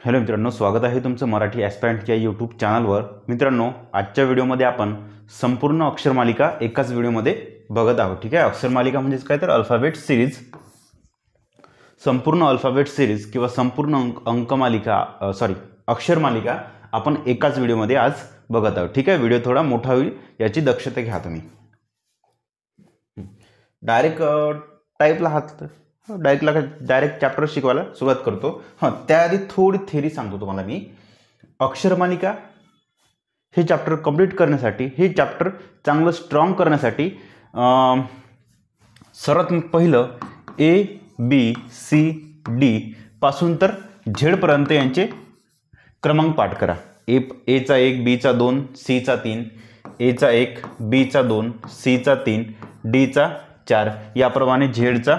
Hello मित्रांनो, स्वागत आहे तुमचं मराठी ॲस्पायरंटच्या यूट्यूब चॅनलवर. मित्रांनो, आजच्या व्हिडिओमध्ये आपण संपूर्ण अक्षरमालिका एकाच व्हिडिओमध्ये बघत आहोत. ठीक आहे, अक्षरमालिका म्हणजेच काय तर अल्फाबेट सिरीज, संपूर्ण अल्फाबेट सिरीज किंवा संपूर्ण अंकमालिका अक्षरमालिका आपण एकाच व्हिडिओमध्ये आज बघत आहोत. ठीक आहे, व्हिडिओ थोडा मोठा होईल याची दक्षता घ्या तुम्ही. डायरेक्ट टाईपला हात डायरेक्ट चॅप्टर शिकवायला सुरुवात करतो. त्याआधी थोडी थेरी सांगतो तुम्हाला मी. अक्षरमालिका हे चॅप्टर कंप्लीट करण्यासाठी, हे चॅप्टर चांगलं स्ट्रॉंग करण्यासाठी सर्वात पहिलं ABCD पासून तर झेडपर्यंत यांचे क्रमांक पाठ करा. एचा 1, बीचा 2, सीचा 3, एचा 1, बीचा 2, सीचा 3, डीचा 4, याप्रमाणे झेडचा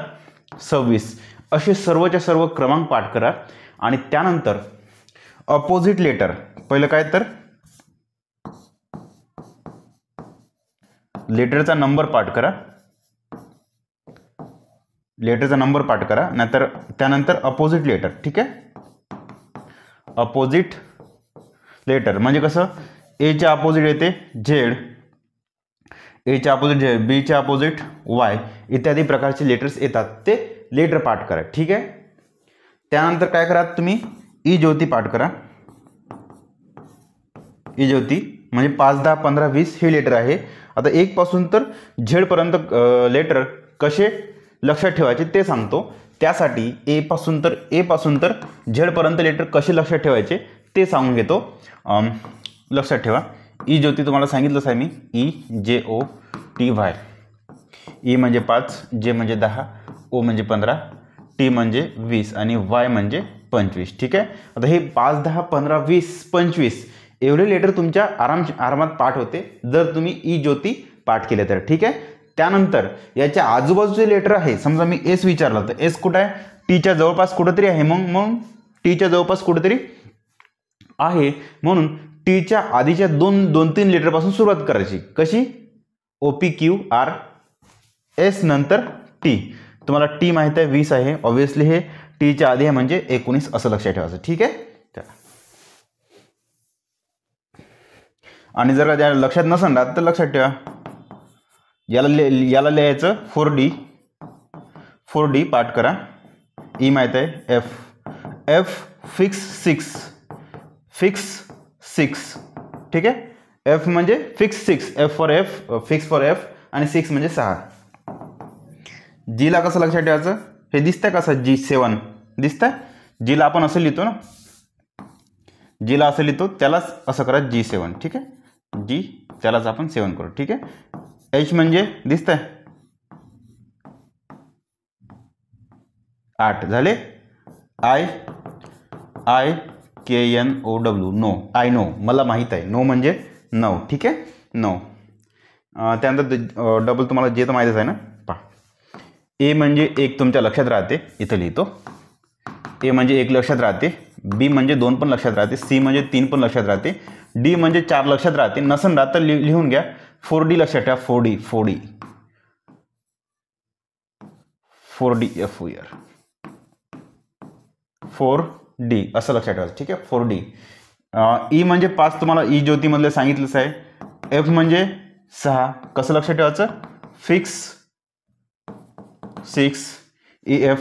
26, असे सर्वच्या सर्व क्रमांक पाठ करा. आणि त्यानंतर अपोजिट लेटर, पहिलं काय तर लेटरचा नंबर पाठ करा, नाहीतर त्यानंतर अपोजिट लेटर. ठीक आहे, अपोजिट लेटर म्हणजे कसं, एच्या अपोजिट येते झेड, एच्या अपोजिट झेड, बीच्या अपोजिट वाय, इत्यादी प्रकारचे लेटर्स येतात, ते लेटर पाठ करा. ठीक आहे, त्यानंतर काय करा तुम्ही, ई ज्योती पाठ करा. ई ज्योती म्हणजे 5, 10, 15, 20 हे लेटर आहे. आता 1 पासून तर झेडपर्यंत लेटर कसे लक्षात ठेवायचे ते सांगतो. त्यासाठी ए पासून तर झेडपर्यंत लेटर कसे लक्षात ठेवायचे ते सांगून घेतो. लक्षात ठेवा, ई ज्योती तुम्हाला सांगितलंच आहे मी, EJOTY. ई म्हणजे 5, जे म्हणजे 10, ओ म्हणजे 15, टी म्हणजे 20 आणि वाय म्हणजे 25. ठीक आहे, आता हे 5, 10, 15, 20, 25 एवढे लेटर तुमच्या आरामात पाठ होते जर तुम्ही ई ज्योती पाठ केले तर. ठीक आहे, त्यानंतर याच्या आजूबाजूचे लेटर आहे. समजा मी एस विचारलं तर एस कुठं आहे, टीच्या जवळपास कुठंतरी आहे, मग टीच्या जवळपास कुठंतरी आहे, म्हणून टीच्या आधीच्या 2-3 लेटरपासून सुरुवात करायची. कशी, OPQR, एस नंतर टी. तुम्हाला टी माहित आहे 20 आहे, ऑब्व्हियसली हे टीच्या आधी आहे म्हणजे 19 असं लक्षात ठेवायचं. ठीक आहे, आणि जर का लक्षात नसेल राहत तर लक्षात ठेवा, याला लिहायचं 4D पाठ करा. ई माहित आहे, एफ फिक्स 6. ठीक आहे, एफ म्हणजे fix 6, F for F, fix for F, आणि 6 म्हणजे 6. जीला कसं लक्षात ठेवायचं, हे दिसतंय कसं, G7 दिसतंय, जीला आपण असं लिहितो ना, जीला असं लिहितो, त्यालाच असं करा G7. ठीक आहे, जी त्यालाच आपण 7 करू. ठीक आहे, एच म्हणजे दिसतंय 8 झाले. IKNOW, नो, आय नो, मला माहीत आहे, नो म्हणजे 9. ठीक आहे, 9. त्यानंतर डबल तुम्हाला जे तर माहीतच आहे ना. पहा, ए म्हणजे 1 तुमच्या लक्षात राहते, इथं लिहितो. ए म्हणजे 1 लक्षात राहते, बी म्हणजे 2 पण लक्षात राहते, सी म्हणजे 3 पण लक्षात राहते, डी म्हणजे 4 लक्षात राहते, नसन राहत तर लिहून घ्या. 4D लक्षात ठेवा, 4D FOR 4D असं लक्षात ठेवायचं. ठीक आहे, 4D. ई म्हणजे 5 तुम्हाला ई ज्योतीमधलं सांगितलंच आहे. एफ म्हणजे 6, कसं लक्षात ठेवायचं, फिक्स 6. EF.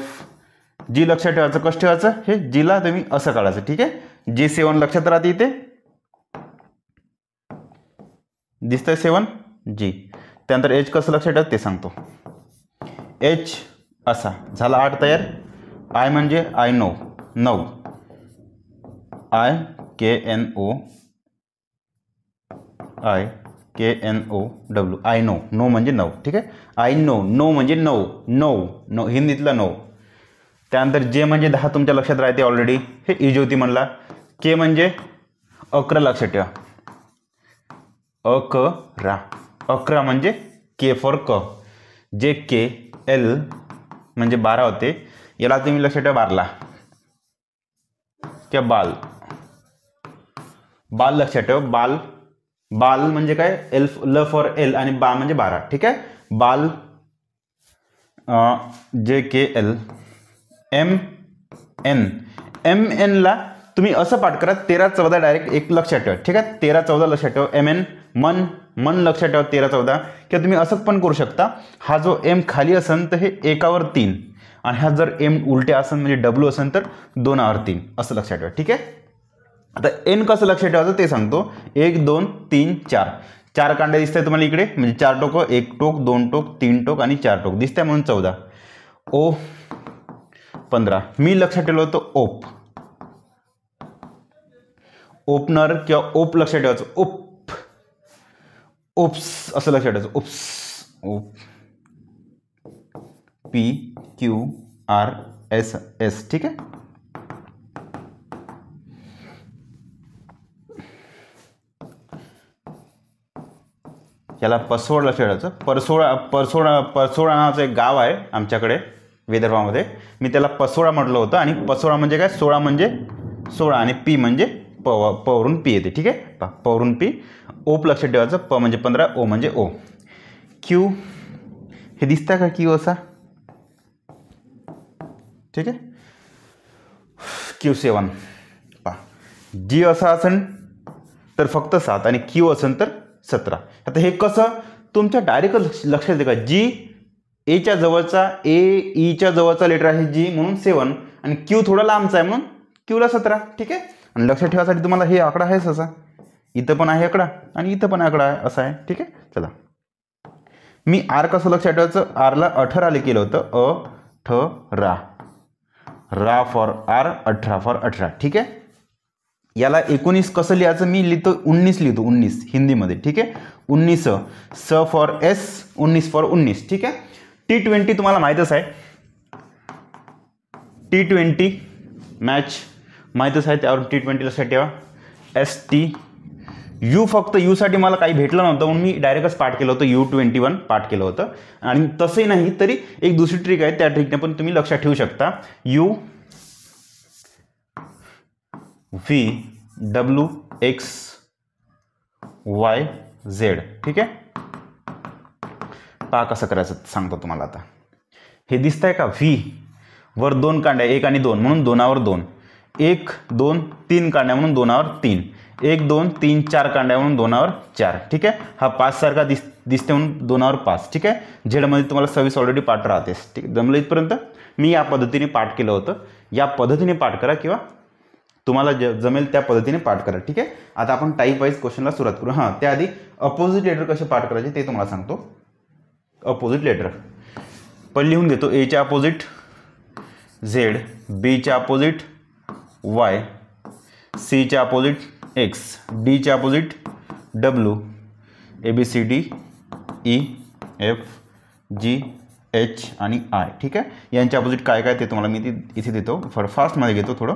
जी लक्षात ठेवायचं, कसं ठेवायचं, हे जीला तुम्ही असं काढायचं. ठीक आहे, G7 लक्षात राहते, इथे दिसतंय 7 जी. त्यानंतर एच कसं लक्षात ठेवायचं ते सांगतो. एच असा झाला 8 तयार. आय म्हणजे I know, 9, IKNOW, I know, know म्हणजे 9. ठीक आहे, आय नो, नो म्हणजे 9, हिंदीतला 9. त्यानंतर जे म्हणजे 10 तुमच्या लक्षात राहते ऑलरेडी, हे ई ज्योती म्हणला. के म्हणजे 11 लक्षात ठेवा, 11 म्हणजे के फॉर क. जे के, एल म्हणजे 12 होते, याला तुम्ही लक्षात ठेवा 12 किंवा बाल लक्षात ठेवा. बाल म्हणजे काय, ल फॉर एल आणि बा म्हणजे 12. ठीक आहे, बाल, JKL. MN ला तुम्ही असं पाठ करा 13 14 डायरेक्ट एक लक्षात ठेवा, ठीक आहे. 13 14 लक्षात ठेवा. MN मन मन लक्षात ठेवा 13 14. किंवा तुम्ही असं पण करू शकता, हा जो M खाली असेल तर हे 1वर 3 आणि हा जर M उलटे असेल म्हणजे W असेल तर 2वर 3 असं लक्षात ठेवा, ठीक आहे. आता N कसं लक्षात ठेवायचं ते सांगतो. 1 2 3 4 4 कांड्या दिसत आहे तुम्हाला इकडे, म्हणजे 4 टोकं, 1 टोक 2 टोक 3 टोक आणि 4 टोक दिसत आहे म्हणून 14. O 15. मी लक्षात ठेवलं होतं ओप, ओपनर किंवा ओप लक्षात ठेवायचं. ओप ओप्स असं लक्षात ठेवायचं. ओप्स ओप PQRSS, ठीक आहे. याला पसोड लक्षात ठेवायचं. परसोडा नावाचं एक गाव आहे आमच्याकडे विदर्भामध्ये, मी त्याला पसोडा म्हटलं होतं. आणि पसोडा म्हणजे काय, 16 म्हणजे 16 आणि पी म्हणजे पवरून पी येते, ठीक आहे. पवरून पी. ओप लक्षात ठेवायचं. प म्हणजे 15, ओ म्हणजे ओ. क्यू हे दिसतं का, क्यू असा, ठीक आहे. Q7 पहा. जी असा असेल तर फक्त 7 आणि क्यू असेल तर 17. आता हे कसं तुमच्या डायरेक्ट लक्षात येते का, जी एच्या जवळचा, ईच्या जवळचा लेटर आहे जी म्हणून 7 आणि क्यू थोडा लांबचा आहे म्हणून क्यूला 17, ठीक आहे. आणि लक्षात ठेवासाठी तुम्हाला हे आकडा आहेच असा, इथं पण आहे आकडा आणि इथं पण आकडा आहे असा आहे, ठीक आहे. चला, मी आर कसं लक्षात ठेवायचं, आरला 18 केलं होतं. 18 रा फॉर आर, 18 फॉर 18, ठीक आहे. याला 19 कसं लिहायचं, मी लिहितो 19 लिहितो, 19 हिंदीमध्ये, ठीक आहे. 19 स फॉर एस, 19 फॉर 19, ठीक आहे. T20 तुम्हाला माहीतच आहे, T20 मॅच माहीतच आहे, त्यावर T20 लक्षात ठेवा. ST यू, फक्त यूसाठी मला काही भेटलं नव्हतं म्हणून मी डायरेक्टच पाठ केलं होतं, U21 पाठ केलं होतं. आणि तसंही नाही तरी एक दुसरी ट्रिक आहे, त्या ट्रिकने पण तुम्ही लक्षात ठेवू शकता. U V W X Y Z, ठीक आहे. पहा कसं करायचं सांगतो तुम्हाला. आता हे दिसतंय का, V वर 2 कांड्या, 1 आणि 2 म्हणून 2वर 2, 1 2 3 कांड्या म्हणून 2वर 3, 1 2 3 4 कांड्या म्हणून 2वर 4, ठीक आहे. हा 5 सारखा दिसते म्हणून 2वर 5, ठीक आहे. झेडमध्ये तुम्हाला 26 ऑलरेडी पाठ राहतेस, ठीक आहे. जमलं इथपर्यंत. मी या पद्धतीने पाठ केलं होतं, या पद्धतीने पाठ करा किंवा तुम्हाला जमेल त्या पद्धतीने पाठ करा, ठीक आहे. आता आपण टाईप वाईज क्वेश्चनला सुरुवात करू. हां, त्याआधी अपोजिट लेटर कसे पाठ करायचे ते तुम्हाला सांगतो. अपोजिट लेटर पण लिहून घेतो. एच्या अपोजिट झेड, बीच्या अपोजिट वाय, सीच्या अपोजिट एक्स, डीच्या opposite W, ABCD E F G H आणि I, ठीक आहे. यांच्या अपोजिट काय काय ते तुम्हाला मी इथे देतो. फास्टमध्ये घेतो थोडं.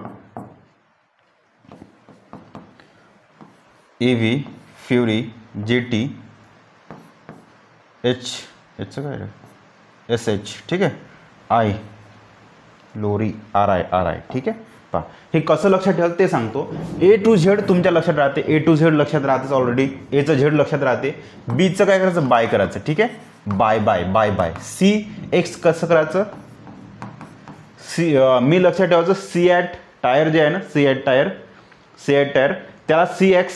AV फ्युरी, GT Hचं काय SH, ठीक आहे. I लोरी, RI, ठीक आहे. पहा हे कसं लक्षात ठेवाल ते सांगतो. A to Z तुमच्या लक्षात राहते, A to Z लक्षात राहतेच ऑलरेडी. Aचं Z लक्षात राहते. Bचं काय करायचं, बाय करायचं, ठीक आहे. बाय. CX कसं करायचं, मी लक्षात ठेवायचं. CAT टायर जे आहे ना, CAT टायर त्याला CX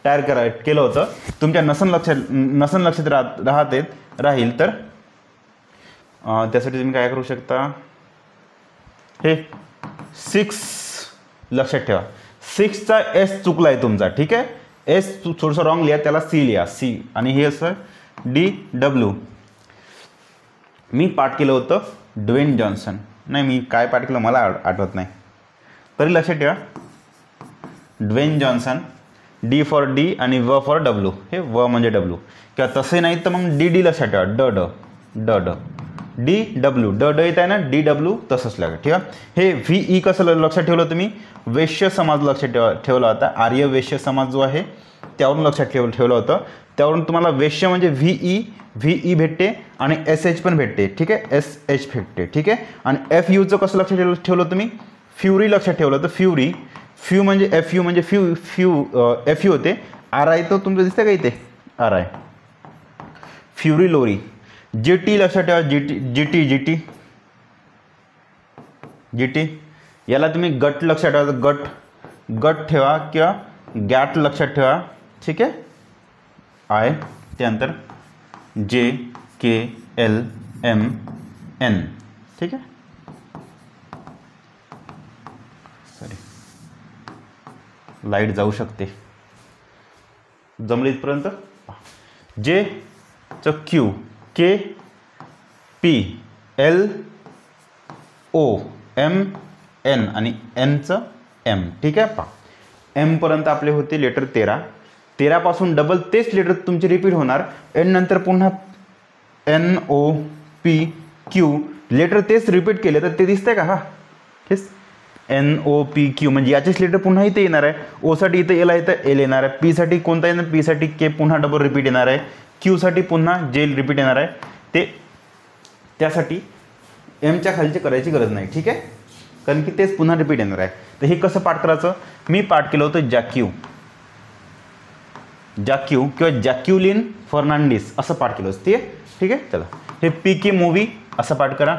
टायर केलं होतं. तुमच्या नसन लक्षात राहील तर त्यासाठी तुम्ही काय करू शकता, हे 6 लक्षात ठेवा. 6चा S चुकला आहे तुमचा, ठीक आहे. S थोडंसं रॉंग लिहा, त्याला C लिहा, C. आणि हे असं DW. मी पाठ केलं होतं ड्वेन जॉन्सन. नाही, मी काय पाठ केलं मला आठवत नाही, तरी लक्षात ठेवा. Dwayne Johnson. D for D आणि W फॉर W. हे W म्हणजे W. किंवा तसे नाही तर मग DD लक्षात ठेवा. ड DW, ड येत आहे ना, DW तसंच लक्षात ठेवा. हे VE कसं लक्षात ठेवलं तुम्ही, वैश्य समाज लक्षात ठेवला होता. आर्य वैश्य समाज जो आहे त्यावरून लक्षात ठेवलं होतं. त्यावरून तुम्हाला वैश्य म्हणजे VE भेटते आणि SH पण भेटते, ठीक आहे. SH भेटते, ठीक आहे. आणि FUचं कसं लक्षात ठेवलं तुम्ही, फ्युरी लक्षात ठेवलं होतं. फ्यू म्हणजे FU म्हणजे FU होते. RI तो तुमचं दिसतं का इथे, RI फ्युरी लोरी. GT लक्षात ठेवा. GT याला तुम्ही गट लक्षात ठेवा. गट ठेवा किंवा गॅट लक्षात ठेवा, ठीक आहे. आय त्यानंतर जे के एल एम एन, ठीक आहे. सॉरी लाईट जाऊ शकते. जमलं इथपर्यंत. जे च Q, K P L O M N आणि एनचं एम, ठीक आहे. पहा एमपर्यंत आपले होते लेटर 13. 13 पासून डबल तेच लेटर तुमचे रिपीट होणार. एन नंतर पुन्हा N O P Q letter तेच रिपीट केले तर ते दिसतंय का? हा हेच एन ओ पी क्यू म्हणजे याचेच लेटर पुन्हा इथे येणार आहे. ओसाठी इथं एल आहे तर एल येणार आहे. पीसाठी कोणता येणार? पीसाठी के पुन्हा डबल रिपीट येणार आहे. क्यूसाठी पुन्हा जे रिपीट येणार आहे. ते त्यासाठी एमच्या खालची करायची गरज नाही, ठीक आहे, कारण की तेच पुन्हा रिपीट येणार आहे. तर हे कसं पाठ करायचं? मी पाठ केलं होतं जॅक्यू किंवा जॅक्युलिन फर्नांडिस असं पाठ केलं असते, ठीक आहे. चला हे पी के मूवी असं पाठ करा.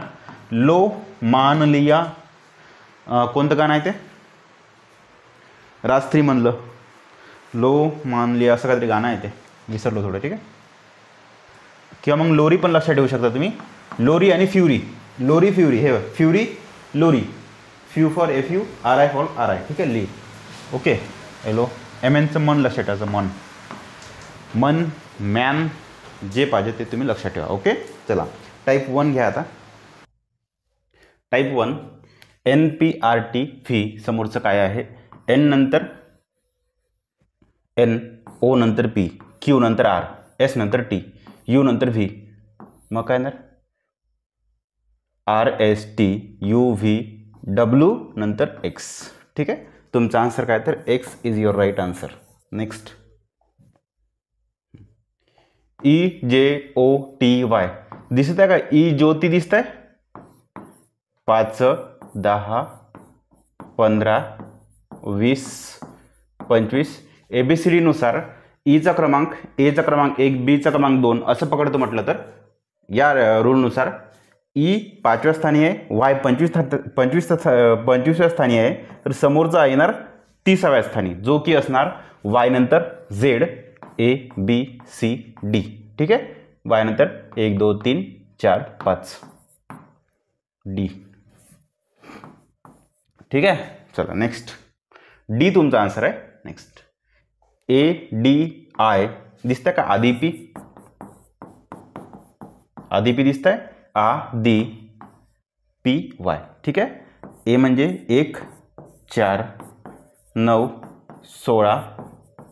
लो मान लिया कोणतं गाणं आहे ते? राजश्री म्हणलं लो मान लिया असं काहीतरी गाणं आहे ते, विसरलो थोडं, ठीक आहे. किंवा मग लोरी पण लक्षात ठेवू शकता तुम्ही. लोरी आणि फ्युरी, लोरी फ्युरी, हे फ्युरी लोरी, फ्यू for F U, R I for R I, ठीक आहे. ली ओके. हॅलो एम एनचं मन लक्षात ठेवायचं. मन मॅन जे पाहिजे ते तुम्ही लक्षात ठेवा. ओके. चला टाईप 1 घ्या आता. Type 1 N P R T फी समोरचं काय आहे? एन नंतर एन, ओ नंतर पी, क्यू नंतर आर, एस नंतर टी, यू नंतर व्ही, मग काय येणार? R S T U V W नंतर एक्स, ठीक आहे. तुमचा आन्सर काय तर X is your right answer. Next E J O T Y दिसत आहे का? ई ज्योती दिसत आहे. 5, 10, 15, 20, 25 ABCD नुसार ईचा क्रमांक, एचा क्रमांक 1, बीचा क्रमांक 2 असं पकडतो म्हटलं तर या रूलनुसार ई 5व्या स्थानी आहे, वाय 25व्या स्थानी आहे, तर समोरचा येणार 30व्या स्थानी, जो की असणार वाय नंतर Z A B C D, ठीक आहे. वाय नंतर 1 2 3 4 5 डी, ठीक आहे. चला नेक्स्ट डी तुमचा आन्सर आहे. नेक्स्ट ए डी आय दिसतंय का? आदिपी, आदिपी दिसतंय. आ दी पी वाय, ठीक आहे. ए म्हणजे 1 4 9 16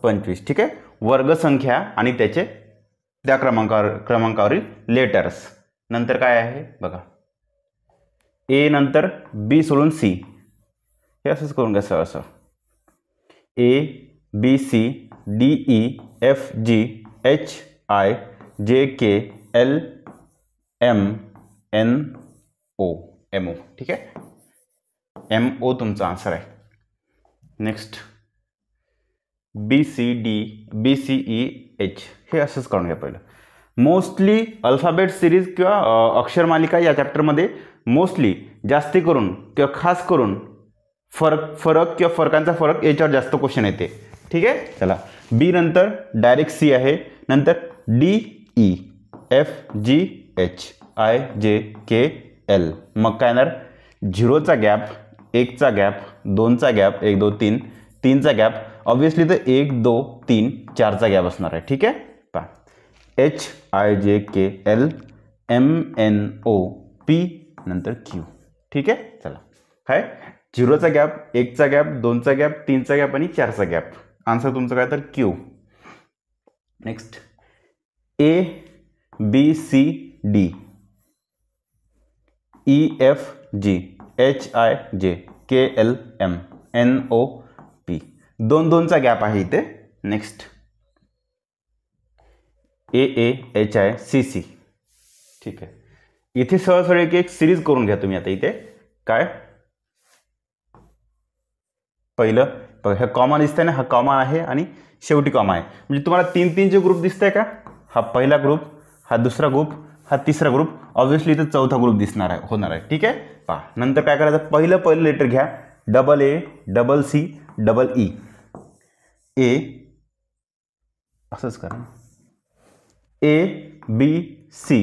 25, ठीक आहे. वर्गसंख्या आणि त्याचे त्या क्रमांकावरील लेटर्स. नंतर काय आहे बघा, ए नंतर बी सोडून सी, हे असंच करून घ्या. असं A B C D E F G H I J K L M N O M O, ठीक आहे. एम ओ तुमचा आन्सर आहे. Next B C D B C E H, हे असंच करून घ्या पहिलं. मोस्टली अल्फाबेट सिरीज किंवा अक्षरमालिका या चॅप्टरमध्ये मोस्टली जास्ती करून किंवा खास करून फरक किंवा फरकांचा फरक याच्यावर जास्त क्वेश्चन येते, ठीक आहे. चला बी नंतर डायरेक्ट सी आहे. नंतर D E F G H I J K L, मग काय येणार? 0चा गॅप, 1चा गॅप, 2चा गॅप, 1 2 3, 3चा गॅप, ऑब्विसली तर 1 2 3 4चा गॅप असणार आहे, ठीक आहे. पहा H I J K L M N O P नंतर क्यू, ठीक आहे. चला काय 0चा गॅप, 1चा गॅप, 2चा गॅप, 3चा गॅप आणि 4चा गॅप. आन्सर तुमचं काय तर Q. Next A B C D E F G H I J K L M N O P, 2 2चा गॅप आहे इथे. Next A A H I C C, ठीक आहे. इथे सहज एक सिरीज करून घ्या तुम्ही. आता इथे काय पहिलं बघा, हा कॉमा दिसतंय ना, हा कॉमा आहे आणि शेवटी कॉमा आहे. म्हणजे तुम्हाला 3 3चे ग्रुप दिसतंय का? हा पहिला ग्रुप, हा दुसरा ग्रुप, हा तिसरा ग्रुप, ऑब्विसली इथं चौथा ग्रुप दिसणार आहे, होणार आहे, ठीक आहे. पहा नंतर काय करायचं, पहिलं लेटर घ्या, double A double C double E, A असंच करा, A B C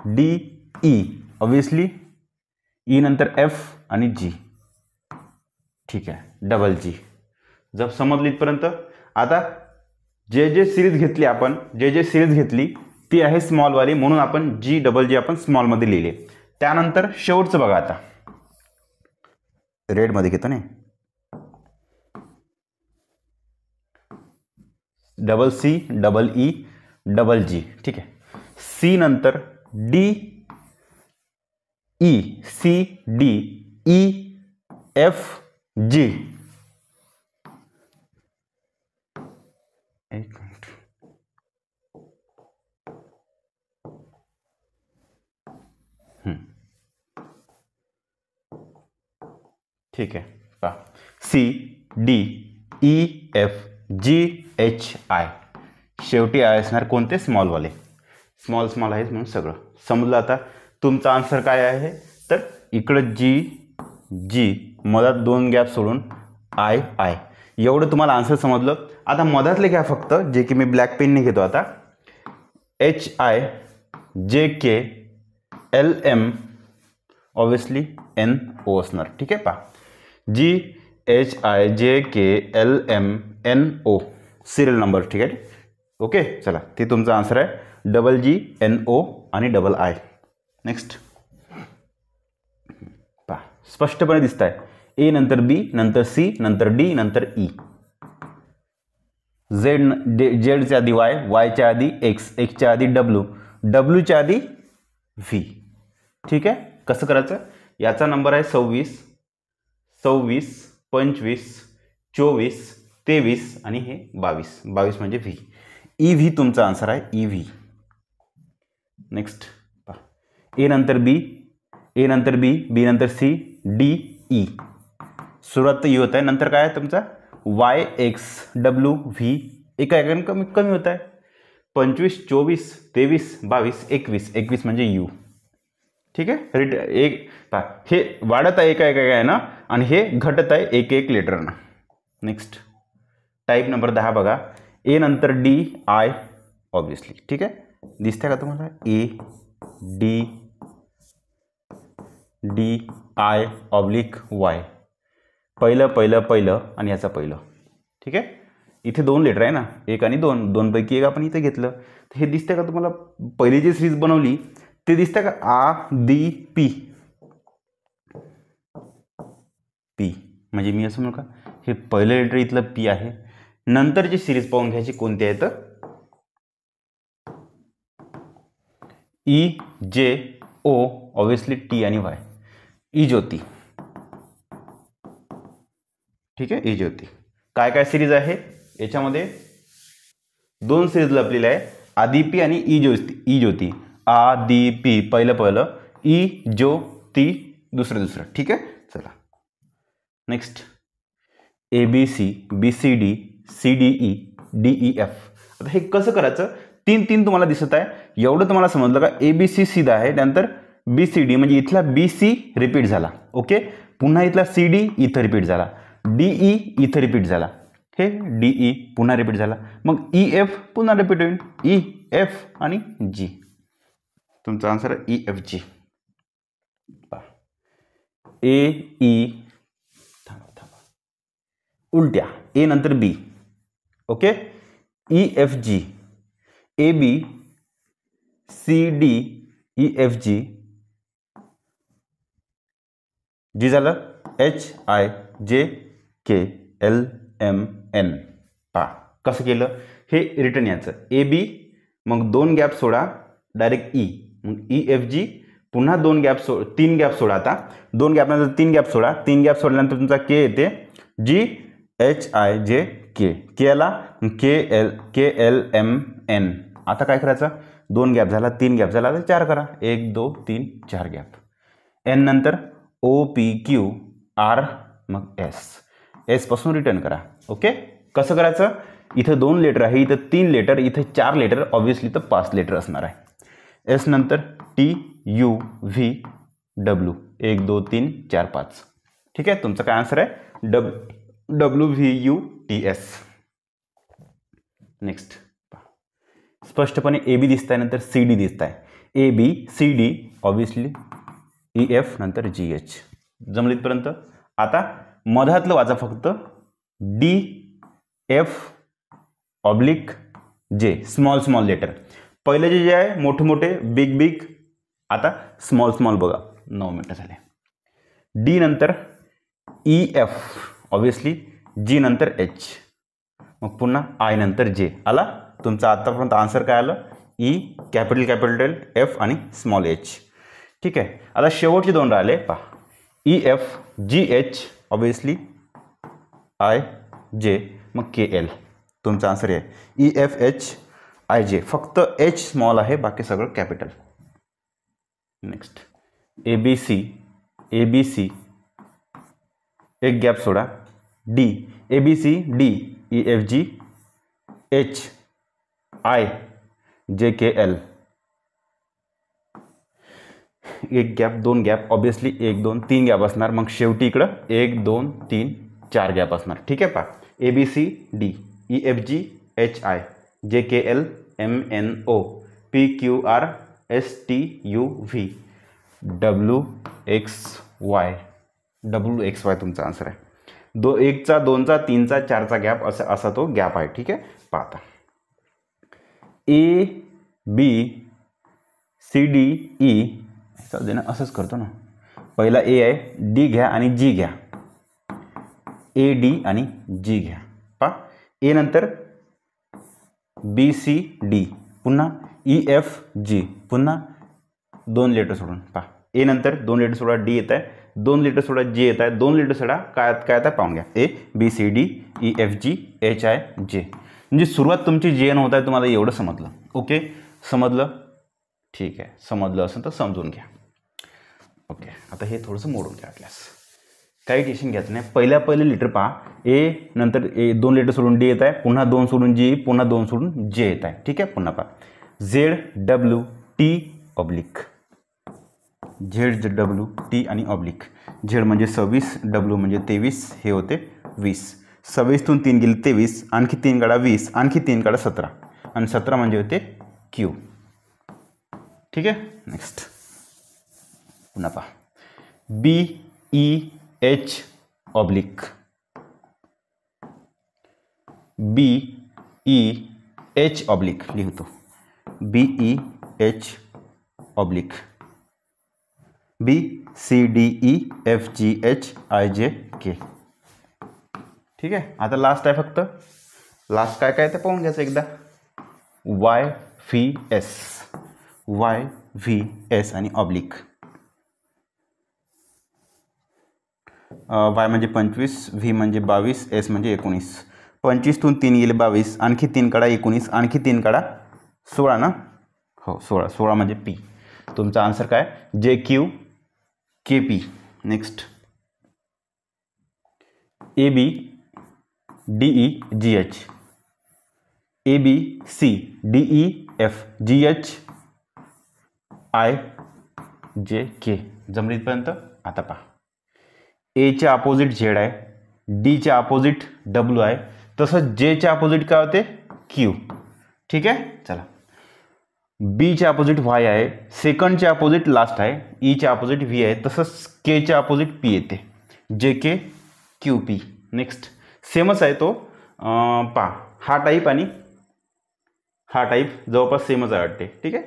D E, obviously E नंतर एफ आणि जी, ठीक आहे, डबल जी. जर समजली इथपर्यंत. आता जे सिरीज घेतली आपण, जे सिरीज घेतली ती आहे स्मॉलवाली, म्हणून आपण जी डबल जी आपण स्मॉलमध्ये लिहिले. त्यानंतर शेवटचं बघा, आता रेडमध्ये घेतो ना, double C double E double G, ठीक आहे. सी नंतर D E, C D E F G, एक मिनिट, ठीक आहे. पहा, C D E F G H I, शेवटी आय असणार कोणते, स्मॉलवाले. स्मॉल स्मॉल आहे म्हणून सगळं समजलं. आता तुमचा आन्सर काय आहे, तर इकडं जी मधात 2 गॅप सोडून आय आय, एवढं तुम्हाला आन्सर समजलं. आता मधातले घ्या फक्त, जे की मी ब्लॅक पेनने घेतो आता. H I J K L M, obviously N O असणार, ठीक आहे. पहा, G H I J K L M N O, serial number, ठीक आहे. ओके, चला, ते तुमचा आन्सर आहे, डबल जी एन ओ आणि डबल आय. नेक्स्ट पहा, स्पष्टपणे दिसत आहे, ए नंतर बी नंतर सी नंतर डी नंतर ई, जेडच्या आधी वाय, वायच्या आधी एक्स, एक्सच्या आधी डब्ल्यू, डब्ल्यूच्या आधी व्ही, ठीक आहे. कसं करायचं, याचा नंबर आहे 26, 25, 24, 23 आणि हे 22, 22 म्हणजे व्ही. ई व्ही तुमचा आन्सर आहे, ई व्ही. नेक्स्ट पहा, ए नंतर बी, ए नंतर बी, बी नंतर सी, डी ई, सुरुवात ई होत आहे, नंतर काय आहे तुमचा वाय एक्स डब्ल्यू व्ही, एका एकाने कमी कमी होत आहे. 25, 24, 23, 22, 21, 21 म्हणजे यू, ठीक आहे. एक पहा, हे वाढत आहे एका एका आहे ना, आणि हे घटत आहे एक एक लेटरनं. नेक्स्ट टाईप नंबर 10 बघा, ए नंतर डी आय, ऑब्विसली, ठीक आहे. दिसतंय का तुम्हाला, A D D I oblique Y, पहिलं आणि याचा पहिलं, ठीक आहे. इथे 2 लेटर आहे ना, एक आणि 2, 2 पैकी एक आपण इथे घेतलं. तर हे दिसतंय का तुम्हाला, पहिली जी सिरीज बनवली ते दिसतंय का, आ दी पी, पी म्हणजे मी असं म्हणू का, हे पहिलं लेटर इथलं पी आहे. नंतरची सिरीज पाहून घ्यायची कोणती आहे, तर ई जे ओ, ऑब्विसली टी आणि वाय, ई ज्योती, ठीक आहे. ई ज्योती. काय काय सिरीज आहे याच्यामध्ये, 2 सिरीज लपलेल्या आहे, आदिपी आणि ई ज्योती. ई ज्योती, आदिपी पहिलं, ई ज्योती दुसरं, ठीक आहे. चला next, A B C, B C D, C D E, D E F. आता हे कसं करायचं, 3 तुम्हाला दिसत आहे, एवढं तुम्हाला समजलं का. ए बी सी सीधा आहे, त्यानंतर बी सी डी म्हणजे इथला बी सी रिपीट झाला, ओके. पुन्हा इथला सी डी इथं रिपीट झाला, डी ई इथं रिपीट झाला, हे डी ई पुन्हा रिपीट झाला, मग ई एफ पुन्हा रिपीट होईल, ई एफ आणि जी. तुमचा आन्सर आहे E F G. A E, उलट्या, ए नंतर B, okay. E F G, A B C D E F G, G झालं H I J K L M N. पहा कसं केलं, हे रिटर्न याचं ए बी, मग 2 गॅप सोडा, डायरेक्ट ई, मग ई एफ जी, पुन्हा 3 गॅप सोडा. आता 2 गॅप नंतर 3 गॅप सोडा, 3 गॅप सोडल्यानंतर तुमचा के येते, जी एच आय जे के, के आला, के एल एम एन. आता काय करायचं, 2 गॅप झाला, 3 गॅप झाला, तर 4 करा, 1 2 3 4 गॅप. एन नंतर ओ पी क्यू आर, मग एस, एस पासून रिटर्न करा, ओके. कसं करायचं, इथं 2 लेटर आहे, इथं 3 लेटर, इथं 4 लेटर, ऑब्विसली तर 5 लेटर असणार आहे. एस नंतर टी यू व्ही डब्ल्यू, 1 2 3 4 5, ठीक आहे. तुमचं काय आन्सर आहे, WVUTS. नेक्स्ट स्पष्टपणे AB दिसत आहे, नंतर CD दिसत आहे. ABCD ऑब्विसली EF नंतर GH. जमलं इथपर्यंत. आता मधातलं वाचा फक्त DF oblique J, small small letter. पहिले जे आहे मोठे मोठे बिग बिग, आता स्मॉल स्मॉल बघा. 9 मिनिटं झाले. D नंतर EF ऑब्विसली, G नंतर H, मग पुन्हा I नंतर J. आला तुमचा आतापर्यंत आन्सर काय आलं? E कॅपिटल F आणि स्मॉल H. ठीक आहे. आता शेवटचे दोन राहिले पहा. EF GH obviously I J, मग KL. तुमचा आन्सर आहे EFH IJ. फक्त H स्मॉल आहे, बाकी सगळं कॅपिटल. नेक्स्ट ABC एक gap soda. D ABC D EFG H I JKL. एक गॅप, दोन गॅप, ऑब्विसली 1 2 3 गॅप असणार. मग शेवटी इकडं 1 2 3 4 गॅप असणार. ठीक आहे पहा. ABCD EFG HI JKL MNO PQR STUV WXY तुमचा आन्सर आहे. 1 चा 2 चा 3 चा 4 चा गॅप असा तो गॅप आहे. ठीक आहे. पाहता ABCDE देणं असंच करतो ना. पहिला A आहे, D घ्या आणि G घ्या. AD आणि G घ्या. पहा A नंतर BCD, पुन्हा EFG, पुन्हा 2 लेटर सोडून पहा. A नंतर 2 लेटर सोडा D येत आहे, 2 लेटर सोडा J येत आहे, 2 लेटर सोडा काय आता पाहून घ्या. ABCD EFG HI J. म्हणजे सुरुवात तुमची J न होत आहे. तुम्हाला एवढं समजलं? ओके, समजलं? ठीक आहे. समजलं असेल तर समजून घ्या. ओके, आता हे थोडंसं मोडून घ्या. वाटल्यास काही टेन्शन घ्यायचं नाही. पहिले लेटर पहा. A नंतर 2 लेटर सोडून D येत आहे, पुन्हा 2 सोडून G, पुन्हा 2 सोडून J येत आहे. ठीक आहे. पुन्हा पहा ZWT ऑब्लिक ZWT आणि ऑब्लिक. Z म्हणजे 26, W म्हणजे 23, हे होते 20. 26तून 3 गेले 23, आणखी 3 काढा 20, आणखी 3 काढा 17, आणि 17 म्हणजे होते Q. ठीक आहे. नेक्स्ट पुन्हा पहा. BEH ऑब्लिक BEH ऑब्लिक लिहतो. BEH oblique BCDEFGHIJK. ठीक आहे. आता लास्ट आहे फक्त. लास्ट काय ते पाहून घ्यायचं एकदा. YVS आणि ऑब्लिक. Y म्हणजे 25, V म्हणजे 22, S म्हणजे 19. 25तून 3 गेले 22, आणखी 3 काढा 19, आणखी 3 काढा 16 ना. हो 16 म्हणजे P. तुमचा आन्सर काय? JQKP. Next ABDEGH ABCDEFGH IJK. जमलं इथपर्यंत? आता पहा. A चे अपोजिट Z आहे, D चे अपोजिट W आहे, तसंच J चे अपोजिट काय होते? Q. ठीक आहे. चला. B चे अपोजिट Y आहे, सेकंडचे अपोजिट लास्ट आहे, E चे अपोजिट V आहे, तसंच K चे अपोजिट P येते, JKQP. नेक्स्ट सेमच आहे तो. पहा हा टाईप आणि हा टाईप जवळपास सेमच आहे वाटते. ठीक आहे.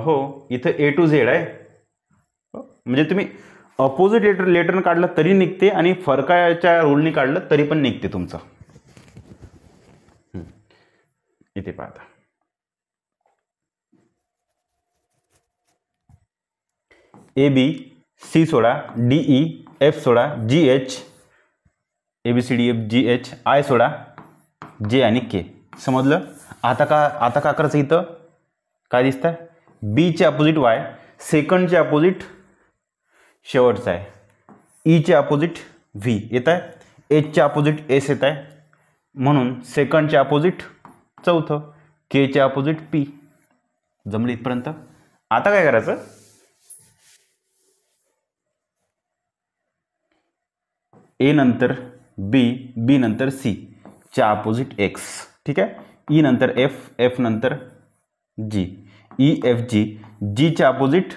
हो इथं A to Z आहे. म्हणजे तुम्ही अपोजिट लेटरनं काढलं तरी निघते, आणि फरकाच्या रूलनी काढलं तरी पण निघते तुमचं. इथे पाहता. ABC soda, DE F soda, GH ABCDEFGH I soda, J आणि K. समजलं? आता का करायचं? इथं काय दिसत आहे? B चे अपोजिट Y, सेकंडचे अपोजिट शेवटचा आहे, E चे अपोजिट V येत आहे, H चे अपोजिट S येत आहे, म्हणून सेकंडचे अपोजिट चौथं, K चे अपोजिट P. जमलं इथपर्यंत? आता काय करायचं? A नंतर बी नंतर सी च्या अपोजिट एक्स, ठीक आहे. ई नंतर एफ नंतर जी, ई एफ जी, जीच्या अपोजिट,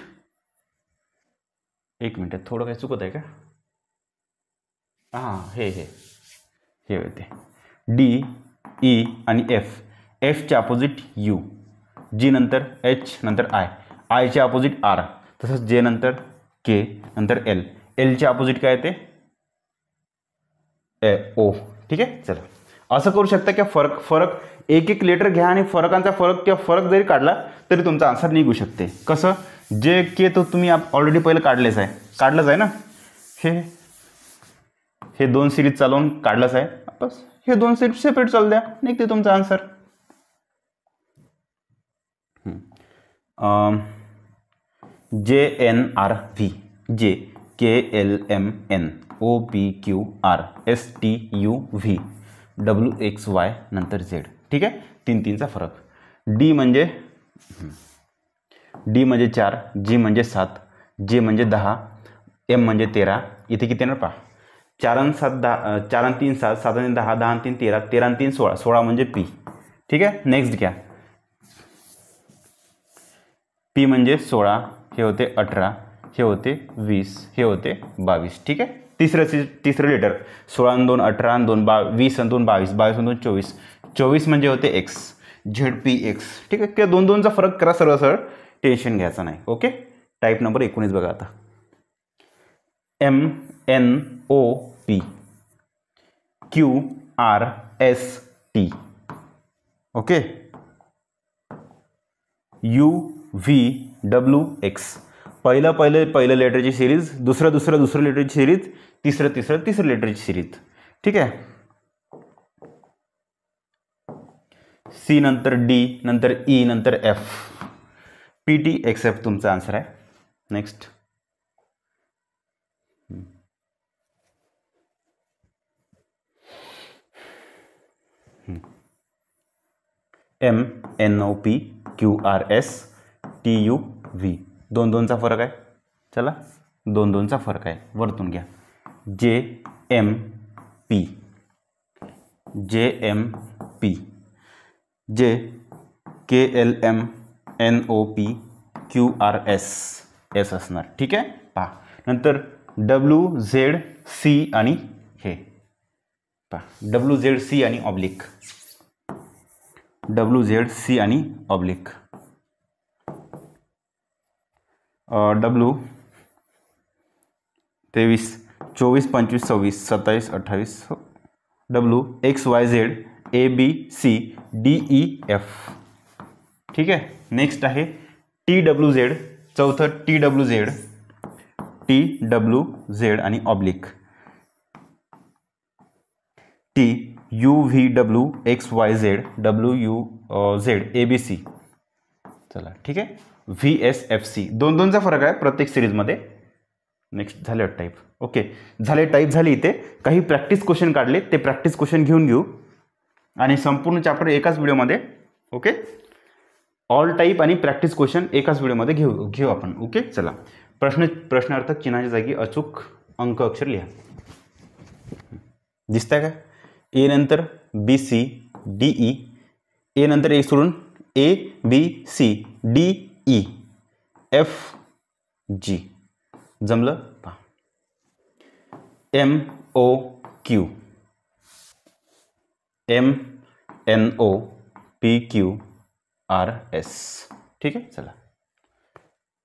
एक मिनिट थोडं काही चुकत आहे का, हां हे होते डी ई आणि एफच्या अपोजिट यू, जी नंतर एच नंतर आयच्या अपोजिट आर, तसंच जे नंतर के नंतर एलच्या अपोजिट काय ते ओ, ठीक आहे. चला असं करू शकता की फरक एक लेटर घ्या आणि फरकांचा फरक जरी काढला तरी तुमचा आन्सर निघू शकते. कसं, जे के तो तुम्ही ऑलरेडी पहिलं काढलंच आहे ना, हे 2 सिरीज चालवून काढलंच आहे, बस हे 2 सिरीज सेपरेट चालू द्या, निघते तुमचा आन्सर. JNRV, जे KLMN OPQR STUV WXY नंतर Z, ठीक आहे. 3चा फरक. डी म्हणजे 4, जी म्हणजे 7, जे म्हणजे 10, एम म्हणजे 13. इथे किती येणार पहा, 4 आणि 7 10, 4 आणि 3 7, 7 आणि 10, 10 आणि 3 13, 13 आणि 3 16, 16 म्हणजे पी, ठीक आहे. नेक्स्ट घ्या, पी म्हणजे 16, हे होते 18, हे होते 20, हे होते 22, ठीक आहे. तिसरं लेटर 16 आणि 2 18 आणि 2 20 आणि 2 22, 22 आणि 2 24, 24 म्हणजे होते एक्स, ZPX, ठीक आहे. त्या 2चा फरक करा सरळ, टेन्शन घ्यायचं नाही. ओके. टाईप नंबर 19 बघा आता, MNOP QRST, ओके. UVWX, पहिलं लेटरची सिरीज, दुसरं लेटरची सिरीज, तिसरं लेटरची सिरीज, ठीक आहे. सी नंतर डी नंतर ई नंतर एफ, PTXF तुमचा आन्सर आहे. नेक्स्ट MNOP QRSTUV, 2चा फरक आहे. चला 2चा फरक आहे, वरतून घ्या. JMP, जे KLMNOP QRS एस असणार, ठीक आहे. पहा नंतर WZC आणि हे पहा, WZC आणि ऑब्लिक, WZC आणि oblique, W 23 24 25 26 27 28, WXYZ ABC DEF, ठीक आहे. नेक्स्ट आहे TWZ, चौथं TWZ आणि ऑब्लिक, TUVWXYZ WUZ ABC, चला ठीक आहे. VSFC, 2चा फरक आहे प्रत्येक सिरीजमध्ये. नेक्स्ट झाले टाईप. ओके, टाईप झाली. इथे काही प्रॅक्टिस क्वेश्चन काढले, ते प्रॅक्टिस क्वेश्चन घेऊन घेऊ आणि संपूर्ण चॅप्टर एकाच व्हिडिओमध्ये. ओके, ऑल टाईप आणि प्रॅक्टिस क्वेश्चन एकाच व्हिडिओमध्ये घेऊ आपण. ओके, चला. प्रश्नार्थक चिन्हाच्या जागी अचूक अंक अक्षर लिहा. दिसतंय का? ए नंतर BC DE, ए नंतर एक सोडून ABC DE FG, जमलं पहा. MOQ MNOPQRS, ठीक आहे. चला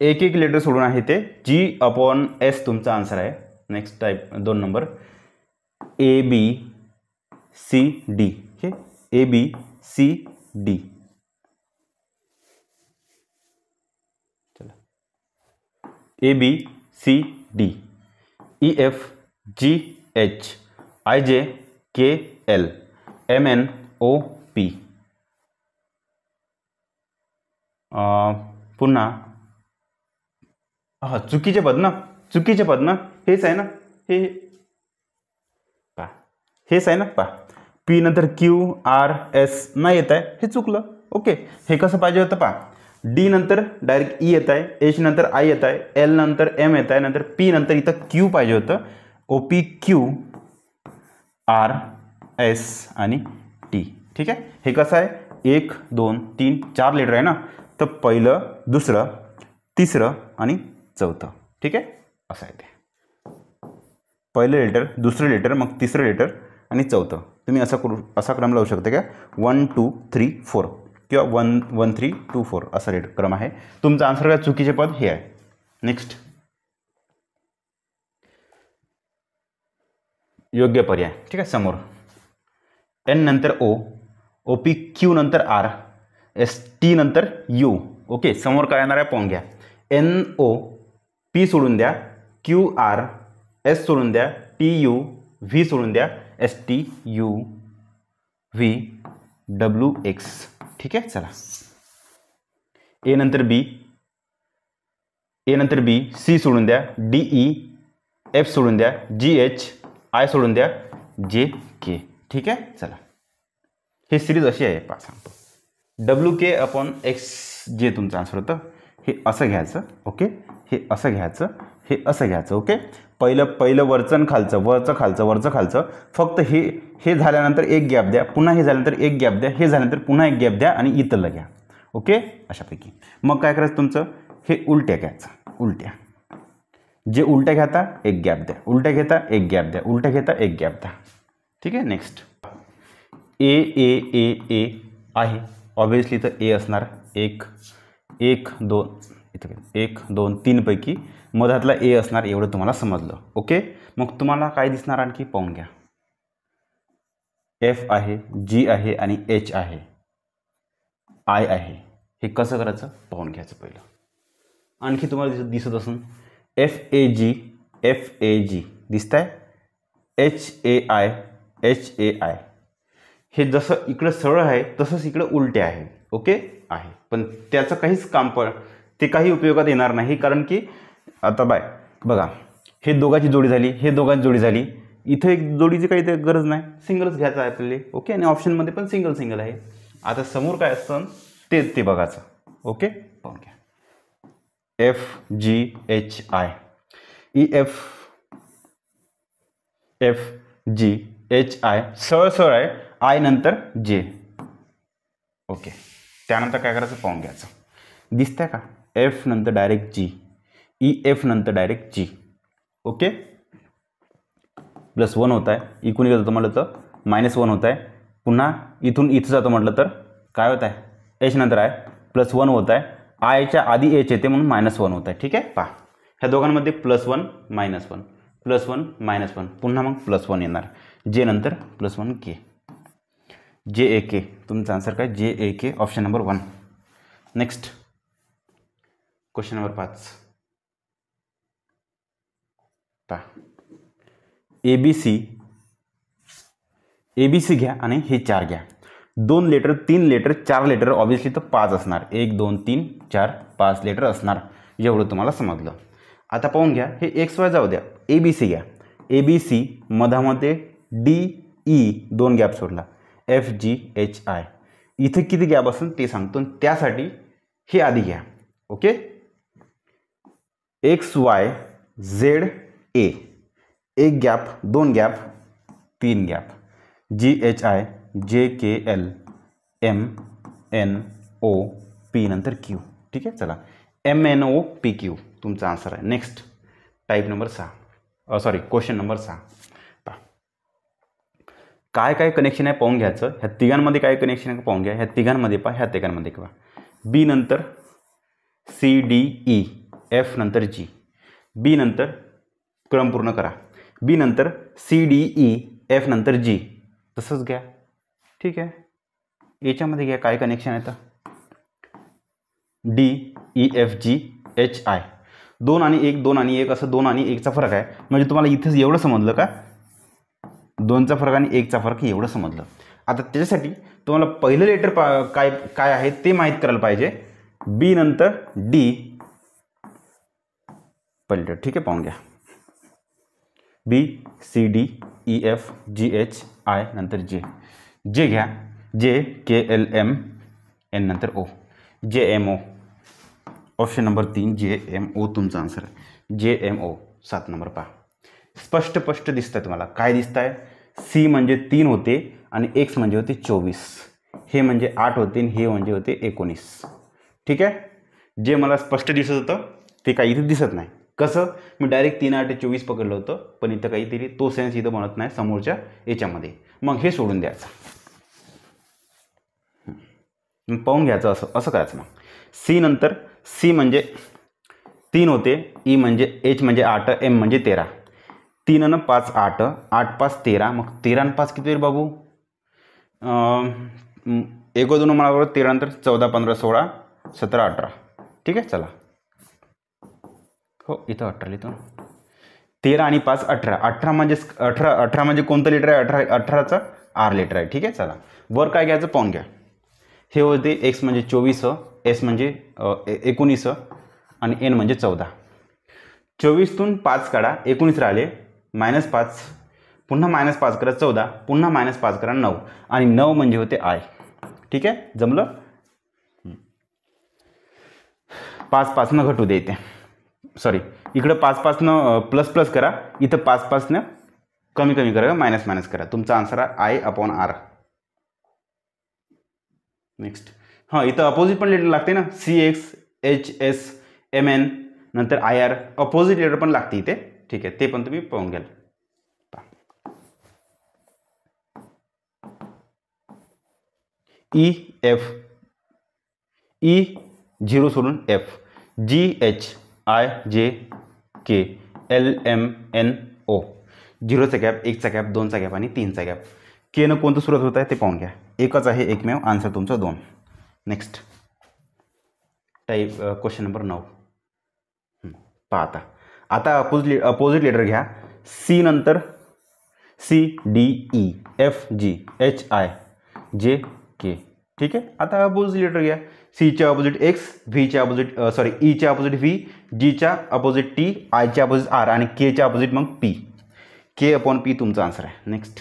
एक लेटर सोडून आहे ते G/S तुमचा आन्सर आहे. नेक्स्ट टाईप 2 नंबर ABCD, हे ABCD, चला ABCD EFGH IJKL MNOP, पुन्हा चुकीचे पद ना, हेच आहे ना, हेच आहे ना पहा. P नंतर QRS नाही येत आहे, हे चुकलं. ओके, हे कसं पाहिजे होतं पहा. D नंतर डायरेक्ट E येत आहे, H नंतर I येत आहे, L नंतर M येत आहे, नंतर P नंतर इथं Q पाहिजे होतं. OPQ आर एस आणि टी. ठीक आहे. हे कसं आहे, 1 2 3 4 लेटर आहे ना, तर पहिलं दुसरं तिसरं आणि चौथं. ठीक आहे, असं आहे ते. पहिलं लेटर दुसरं लेटर मग तिसरं लेटर आणि चौथं. तुम्ही असा क्रम लावू शकता का 1 2 3 4 किंवा 1 1 3 2 4 असा क्रम आहे. तुमचा आन्सर काय चुकीचे पद हे आहे. नेक्स्ट योग्य पर्याय. ठीक आहे. समोर एन नंतर ओ, ओ पी क्यू नंतर आर, एस टी नंतर यू. ओके, समोर काय येणार आहे पाहून घ्या. एन ओ पी सोडून द्या, क्यू आर, एस सोडून द्या, टी यू, व्ही सोडून द्या, S T U V W x. ठीक आहे. चला ए नंतर बी, सी सोडून द्या, डी ई, एफ सोडून द्या, जी एच, आय सोडून द्या, जे के. ठीक आहे. चला हे सिरीज अशी आहे, पहा सांगतो. डब्ल्यू के अपॉन एक्स जे तुमचं आन्सर होतं हे असं घ्यायचं. ओके, हे असं घ्यायचं, हे असं घ्यायचं. ओके, पहिलं वरचं खालचं. फक्त हे झाल्यानंतर एक गॅप द्या, पुन्हा हे झाल्यानंतर एक गॅप द्या, हे झाल्यानंतर पुन्हा एक गॅप द्या आणि इथलं घ्या. ओके, अशापैकी. मग काय करायचं तुमचं, हे उलट्या घ्यायचं. उलट्या जे उलट्या घेता एक गॅप द्या, उलट्या घेता एक गॅप द्या, उलट्या घेता एक गॅप द्या. ठीक आहे. नेक्स्ट ए ए ए ए आहे ऑब्वियसली, तर ए असणार 1 1 2 इथं 1 2 3 पैकी मधातला ए असणार. एवढं तुम्हाला समजलं. ओके, मग तुम्हाला काय दिसणार आणखी पाहून घ्या. एफ आहे, जी आहे आणि एच आहे, आय आहे. हे कसं करायचं पाहून घ्यायचं पहिलं. आणखी तुम्हाला दिसत असून एफ ए जी दिसत आहे, एच ए आय. हे जसं इकडं सरळ आहे तसंच इकडं उलटे आहे. ओके आहे, पण त्याचं काहीच ते काही उपयोगात येणार नाही. कारण की आता बघा, हे दोघांची जोडी झाली, हे दोघांची जोडी झाली. इथं एक जोडीची काही गरज नाही, सिंगलच घ्यायचं आहे आपल्याला. ओके, आणि ऑप्शनमध्ये पण सिंगल आहे. आता समोर काय असतं ते बघायचं. ओके, पाहून घ्या. F G H I, E F G H I सरळ आहे, आय नंतर जे. ओके, त्यानंतर काय करायचं पाहून घ्यायचं. दिसतंय का, एफ नंतर डायरेक्ट जी, ई एफ नंतर डायरेक्ट जी. ओके, +1 होत आहे. इकडून गेलं तर म्हटलं तर -1 होत आहे. पुन्हा इथून इथं जातं म्हटलं तर काय होत आहे, एच नंतर आहे, +1 होत आहे. आयच्या आधी एच येते म्हणून -1 होत आहे. ठीक आहे. पहा, ह्या दोघांमध्ये +1 -1 +1 -1 पुन्हा मग +1 येणार. जे नंतर +1 के, जे ए के. तुमचा आन्सर काय, J A K, option number 1. Next question number 5. पहा, एबीसी घ्या आणि हे 4 घ्या. 2 लेटर 3 लेटर 4 लेटर ऑब्वियसली तर 5 असणार. 1 2 3 4 5 लेटर असणार. एवढं तुम्हाला समजलं. आता पाहून घ्या, हे एक्स वाय जाऊ द्या, एबीसी घ्या. एबीसी मधामध्ये डी ई 2 गॅप सोडला, एफ जी एच आय. इथे किती गॅप असेल ते सांगतो, त्यासाठी हे आधी घ्या. Okay, X Y Z A, 1 gap 2 gap 3 gap, G H I J K L M N O P नंतर क्यू. ठीक आहे. चला, M N O P Q तुमचा आन्सर आहे. Next type number 6, question number 6. काय कनेक्शन आहे पाहून घ्यायचं. ह्या तिघांमध्ये काय कनेक्शन आहे पाहून घ्या. ह्या तिघांमध्ये पहा, ह्या तिघांमध्ये पहा. बी नंतर सी डी ई, एफ नंतर जी. बी नंतर क्रम पूर्ण करा. बी नंतर सी डी ई, एफ नंतर जी. तसंच घ्या. ठीक आहे. याच्यामध्ये घ्या काय कनेक्शन आहे तर D E F G H I. 2 आणि 1 2 आणि 1 असं 2 आणि 1चा फरक आहे. म्हणजे तुम्हाला इथेच एवढं समजलं का, 2चा फरक आणि 1चा फरक एवढं समजलं. आता त्याच्यासाठी तुम्हाला पहिलं लेटर काय आहे ते माहीत करायला पाहिजे. बी नंतर डी पहिलं. ठीक आहे, पाहून घ्या. B C D E F G H I नंतर जे. जे घ्या, जे के एल एम एन नंतर ओ, जे एम ओ. ऑप्शन नंबर 3 जे एम ओ तुमचा आन्सर आहे. जे एम ओ 7 नंबर. पहा, स्पष्ट दिसत आहे तुम्हाला. काय दिसत आहे, सी म्हणजे 3 होते आणि एक्स म्हणजे होते 24, हे म्हणजे 8 होते आणि हे म्हणजे होते 19. ठीक आहे. जे मला स्पष्ट दिसत होतं ते काही इथे दिसत नाही. कसं, मी डायरेक्ट 3 8 24 पकडलं होतं, पण इथं काहीतरी तो सेन्स इथं बनत नाही समोरच्या याच्यामध्ये. मग हे सोडून द्यायचं, पाहून घ्यायचं. असं करायचं. मग सी नंतर सी म्हणजे 3 होते, ई म्हणजे एच म्हणजे 8, एम म्हणजे 13. 3 आणि 5 8, 8 5 13. मग 13 आणि 5 किती होईल बाबू? 1 2 मला बरोबर 13 नंतर 14 15 16 17 18. ठीक आहे. चला, हो इथं 18 लिहितो. 13 आणि 5 18. 18 म्हणजे 18 म्हणजे कोणतं लिटर आहे? 18चा आर लिटर आहे. ठीक आहे. चला, वर काय घ्यायचं पाहून घ्या. हे होते एक्स म्हणजे 24, एस म्हणजे 19 आणि एन म्हणजे 14. 24तून 5 काढा, 19 राहिले, -5, पुन्हा -5 करा 14, पुन्हा -5 करा 9 आणि 9 म्हणजे होते आय. ठीक आहे. जमलं. 5 5 घटू दे इथे, सॉरी इकडं 5 5 प्लस प्लस करा, इथं 5 5 कमी कमी करा, मायनस करा. तुमचा आन्सर आहे I/R. नेक्स्ट, हां इथं अपोजिट पण लेटर लागते ना, CX HS MN नंतर IR अपोजिट लेटर पण लागते इथे. ठीक आहे, ते पण तुम्ही पाहून घ्याल. EF E 0 सोडून F, GHIJK LMNO, 0चा गॅप, 1चा गॅप, 2चा गॅप आणि 3चा गॅप. के न कोणतं सुरुवात होत आहे ते पाहून घ्या. एकच आहे एकमेव, आन्सर तुमचा 2. Next type question number 9. पहा आता अपोजिट लेटर घ्या. सी नंतर CDE FGHIJK. ठीक आहे. आता अपोजिट लेटर घ्या. सीच्या अपोजिट एक्स, व्हीच्या अपोजिट ईच्या अपोजिट व्ही, जीच्या अपोजिट टी, आयच्या अपोजिट आर आणि केच्या अपोजिट मग पी. K/P तुमचा आन्सर आहे. नेक्स्ट,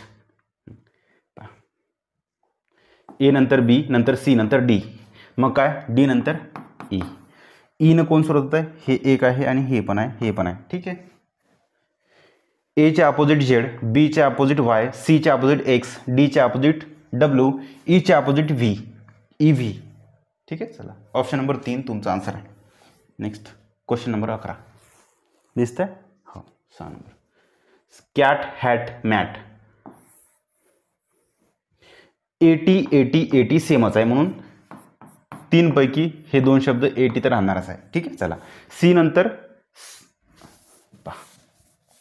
ए नंतर बी नंतर सी नंतर डी, मग काय डी नंतर ई. ईनं कोण सुरुवात होत आहे? हे एक आहे आणि हे पण आहे, हे पण आहे. ठीक आहे. एच्या अपोजिट झेड, बीच्या अपोजिट वाय, सीच्या अपोजिट एक्स, डीच्या अपोजिट डब्ल्यू, ईच्या अपोजिट व्ही, EV. ठीक आहे. चला, ऑप्शन नंबर 3 तुमचा आन्सर आहे. नेक्स्ट क्वेश्चन नंबर 11 दिसतंय? हो, 6 नंबर. Cat hat mat. 80 सेमच आहे, म्हणून 3 पैकी हे 2 शब्द 80 तर राहणारच आहे. ठीक आहे. चला, सी नंतर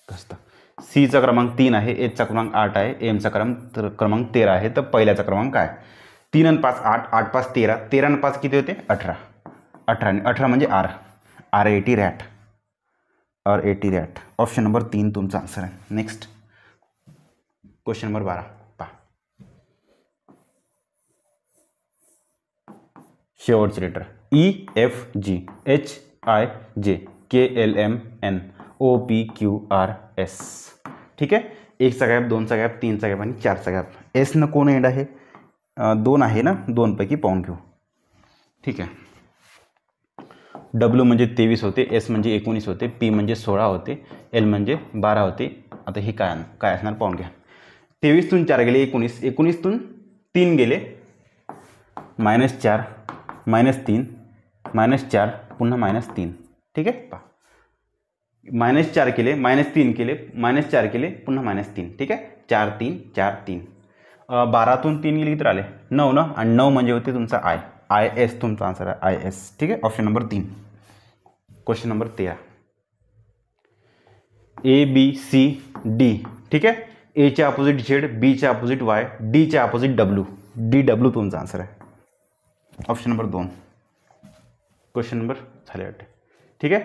कसं, सीचा क्रमांक 3 आहे, एचचा क्रमांक 8 आहे, एमचा क्रमांक 13 आहे. तर पहिल्याचा क्रमांक काय? 3 आणि 5 8, 8 5 13, 13 आणि 5 किती होते? 18. 18 म्हणजे R, R80 rat, R80 rat. Option number 3 तुमचा आन्सर आहे. नेक्स्ट क्वेश्चन नंबर 12 पहा. शेवटचे लेटर EFGHIJKLMNOPQRS. ठीक आहे. 1चा गॅप, 2चा गॅप, 3चा गॅप आणि 4चा गॅप. एस न कोण एंड आहे? 2 आहे ना, 2 पैकी पाहून घेऊ. ठीक आहे. डब्ल्यू म्हणजे 23 होते, एस म्हणजे 19 होते, पी म्हणजे 16 होते, एल म्हणजे 12 होते. आता हे काय असणार पाहून घ्या. 23तून 4 गेले 19, 19तून 3 गेले -4 -3 -4 पुन्हा -3. ठीक आहे. पहा, -4 केले, -3 केले, -4 केले, पुन्हा -3. ठीक आहे. 4 3 4 3. 12तून 3 गेली तर आले 9 ना, आणि 9 म्हणजे होते तुमचा IS तुमचा आन्सर आहे IS. ठीक आहे. Option number 3. Question number 13. ABCD. ठीक आहे. एच्या अपोजिट झेड, बीच्या अपोजिट वाय, डीच्या अपोजिट डब्ल्यू, DW तुमचा आन्सर आहे. Option number 2. क्वेश्चन नंबर झाले वाटते. ठीक आहे.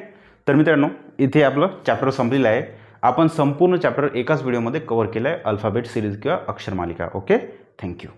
तर मित्रांनो, इथे आपलं चॅप्टर संपलेलं आहे. आपण संपूर्ण चॅप्टर एकाच व्हिडिओमध्ये कव्हर केलं आहे, अल्फाबेट सिरीज किंवा अक्षर मालिका. Okay, thank you.